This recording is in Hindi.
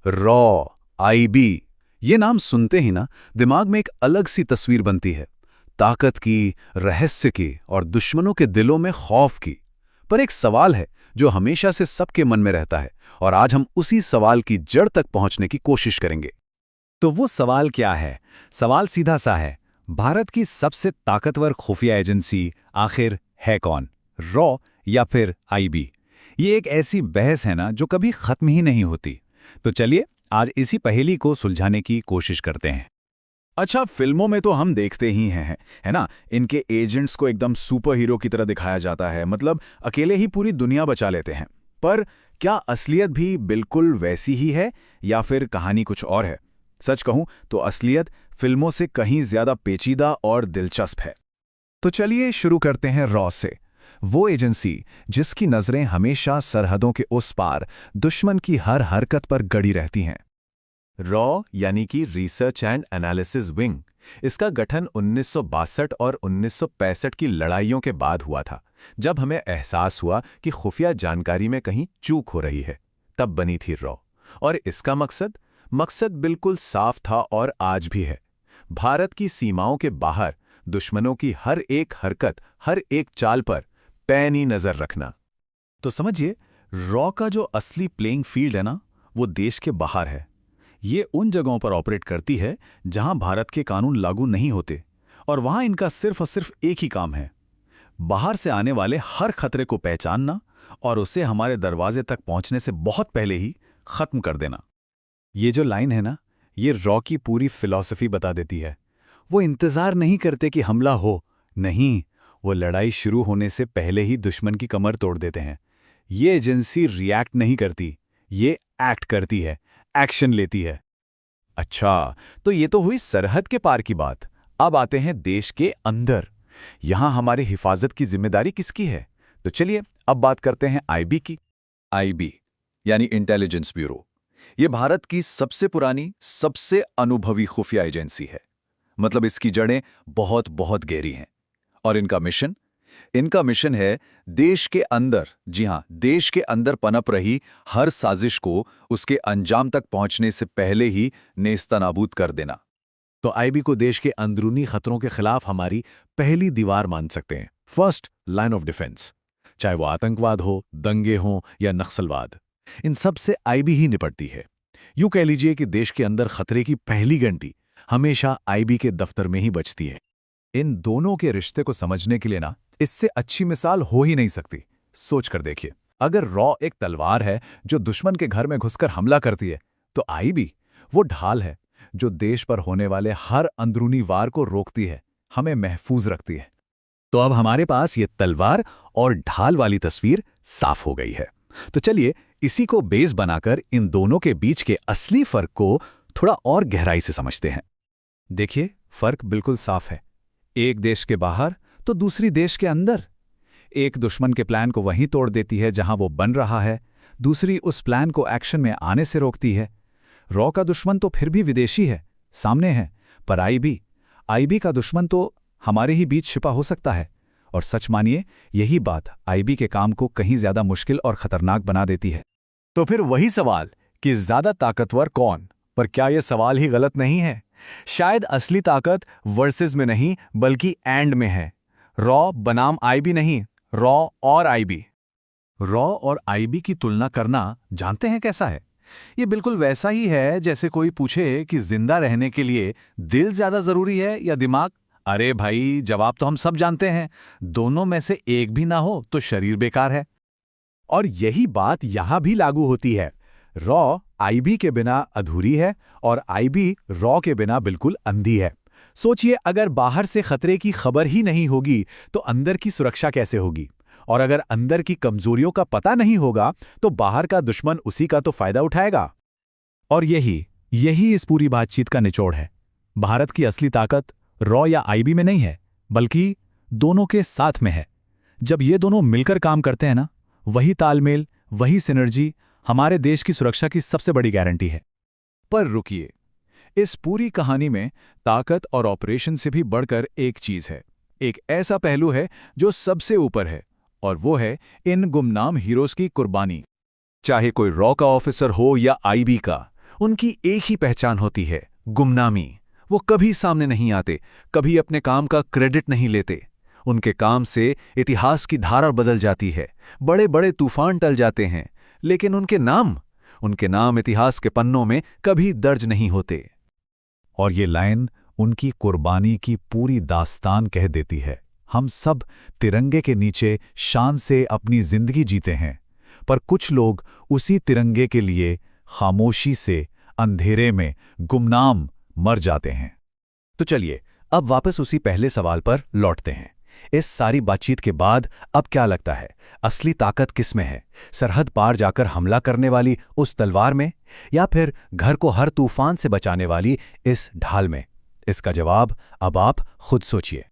रॉ, आईबी, ये नाम सुनते ही ना दिमाग में एक अलग सी तस्वीर बनती है। ताकत की, रहस्य की और दुश्मनों के दिलों में खौफ की। पर एक सवाल है जो हमेशा से सबके मन में रहता है और आज हम उसी सवाल की जड़ तक पहुंचने की कोशिश करेंगे। तो वो सवाल क्या है? सवाल सीधा सा है, भारत की सबसे ताकतवर खुफिया एजेंसी आखिर है कौन? रॉ या फिर आईबी? ये एक ऐसी बहस है ना जो कभी खत्म ही नहीं होती। तो चलिए आज इसी पहेली को सुलझाने की कोशिश करते हैं। अच्छा, फिल्मों में तो हम देखते ही हैं, है ना? इनके एजेंट्स को एकदम सुपर हीरो की तरह दिखाया जाता है, मतलब अकेले ही पूरी दुनिया बचा लेते हैं। पर क्या असलियत भी बिल्कुल वैसी ही है या फिर कहानी कुछ और है? सच कहूं तो असलियत फिल्मों से कहीं ज्यादा पेचीदा और दिलचस्प है। तो चलिए शुरू करते हैं रॉ से। वो एजेंसी जिसकी नजरें हमेशा सरहदों के उस पार दुश्मन की हर हरकत पर गड़ी रहती हैं। रॉ यानी कि रिसर्च एंड एनालिसिस विंग। इसका गठन 1962 और 1965 की लड़ाइयों के बाद हुआ था, जब हमें एहसास हुआ कि खुफिया जानकारी में कहीं चूक हो रही है। तब बनी थी रॉ। और इसका मकसद बिल्कुल साफ था और आज भी है। भारत की सीमाओं के बाहर दुश्मनों की हर एक हरकत, हर एक चाल पर पैनी नजर रखना। तो समझिए, रॉ का जो असली प्लेइंग फील्ड है ना, वो देश के बाहर है। ये उन जगहों पर ऑपरेट करती है जहां भारत के कानून लागू नहीं होते, और वहां इनका सिर्फ और सिर्फ एक ही काम है, बाहर से आने वाले हर खतरे को पहचानना और उसे हमारे दरवाजे तक पहुंचने से बहुत पहले ही खत्म कर देना। ये जो लाइन है ना, ये रॉ की पूरी फिलॉसफी बता देती है। वो इंतजार नहीं करते कि हमला हो, नहीं, वो लड़ाई शुरू होने से पहले ही दुश्मन की कमर तोड़ देते हैं। ये एजेंसी रिएक्ट नहीं करती, ये एक्ट करती है, एक्शन लेती है। अच्छा, तो ये तो हुई सरहद के पार की बात। अब आते हैं देश के अंदर। यहां हमारी हिफाजत की जिम्मेदारी किसकी है? तो चलिए अब बात करते हैं आईबी की। आईबी यानी इंटेलिजेंस ब्यूरो। ये भारत की सबसे पुरानी, सबसे अनुभवी खुफिया एजेंसी है। मतलब इसकी जड़ें बहुत बहुत गहरी हैं। और इनका मिशन है देश के अंदर, जी हां, देश के अंदर पनप रही हर साजिश को उसके अंजाम तक पहुंचने से पहले ही नेस्तनाबूद कर देना। तो आईबी को देश के अंदरूनी खतरों के खिलाफ हमारी पहली दीवार मान सकते हैं, फर्स्ट लाइन ऑफ डिफेंस। चाहे वो आतंकवाद हो, दंगे हों या नक्सलवाद, इन सब से आईबी ही निपटती है। यूं कह लीजिए कि देश के अंदर खतरे की पहली घंटी हमेशा आईबी के दफ्तर में ही बजती है। इन दोनों के रिश्ते को समझने के लिए ना, इससे अच्छी मिसाल हो ही नहीं सकती। सोच कर देखिए, अगर रॉ एक तलवार है जो दुश्मन के घर में घुसकर हमला करती है, तो आईबी वो ढाल है जो देश पर होने वाले हर अंदरूनी वार को रोकती है, हमें महफूज रखती है। तो अब हमारे पास ये तलवार और ढाल वाली तस्वीर साफ हो गई है। तो चलिए इसी को बेस बनाकर इन दोनों के बीच के असली फर्क को थोड़ा और गहराई से समझते हैं। देखिए, फर्क बिल्कुल साफ है। एक देश के बाहर तो दूसरी देश के अंदर। एक दुश्मन के प्लान को वहीं तोड़ देती है जहां वो बन रहा है, दूसरी उस प्लान को एक्शन में आने से रोकती है। रॉ का दुश्मन तो फिर भी विदेशी है, सामने है, पर आईबी का दुश्मन तो हमारे ही बीच छिपा हो सकता है। और सच मानिए, यही बात आईबी के काम को कहीं ज्यादा मुश्किल और खतरनाक बना देती है। तो फिर वही सवाल कि ज्यादा ताकतवर कौन? पर क्या यह सवाल ही गलत नहीं है? शायद असली ताकत वर्सेस में नहीं बल्कि एंड में है। रॉ बनाम आईबी नहीं, रॉ और आईबी। रॉ और आईबी की तुलना करना जानते हैं कैसा है? ये बिल्कुल वैसा ही है जैसे कोई पूछे कि जिंदा रहने के लिए दिल ज्यादा जरूरी है या दिमाग। अरे भाई, जवाब तो हम सब जानते हैं, दोनों में से एक भी ना हो तो शरीर बेकार है। और यही बात यहां भी लागू होती है। रॉ आईबी के बिना अधूरी है और आईबी रॉ के बिना बिल्कुल अंधी है। सोचिए, अगर बाहर से खतरे की खबर ही नहीं होगी तो अंदर की सुरक्षा कैसे होगी? और अगर अंदर की कमजोरियों का पता नहीं होगा तो बाहर का दुश्मन उसी का तो फायदा उठाएगा। और यही इस पूरी बातचीत का निचोड़ है। भारत की असली ताकत रॉ या आईबी में नहीं है, बल्कि दोनों के साथ में है। जब ये दोनों मिलकर काम करते हैं ना, वही तालमेल, वही सिनर्जी हमारे देश की सुरक्षा की सबसे बड़ी गारंटी है। पर रुकिए, इस पूरी कहानी में ताकत और ऑपरेशन से भी बढ़कर एक चीज है, एक ऐसा पहलू है जो सबसे ऊपर है, और वो है इन गुमनाम हीरोज की कुर्बानी। चाहे कोई रॉ का ऑफिसर हो या आईबी का, उनकी एक ही पहचान होती है, गुमनामी। वो कभी सामने नहीं आते, कभी अपने काम का क्रेडिट नहीं लेते। उनके काम से इतिहास की धारा बदल जाती है, बड़े बड़े तूफान टल जाते हैं, लेकिन उनके नाम इतिहास के पन्नों में कभी दर्ज नहीं होते। और ये लाइन उनकी कुर्बानी की पूरी दास्तान कह देती है। हम सब तिरंगे के नीचे शान से अपनी जिंदगी जीते हैं, पर कुछ लोग उसी तिरंगे के लिए खामोशी से अंधेरे में गुमनाम मर जाते हैं। तो चलिए अब वापस उसी पहले सवाल पर लौटते हैं। इस सारी बातचीत के बाद अब क्या लगता है, असली ताकत किस में है? सरहद पार जाकर हमला करने वाली उस तलवार में, या फिर घर को हर तूफान से बचाने वाली इस ढाल में? इसका जवाब अब आप खुद सोचिए।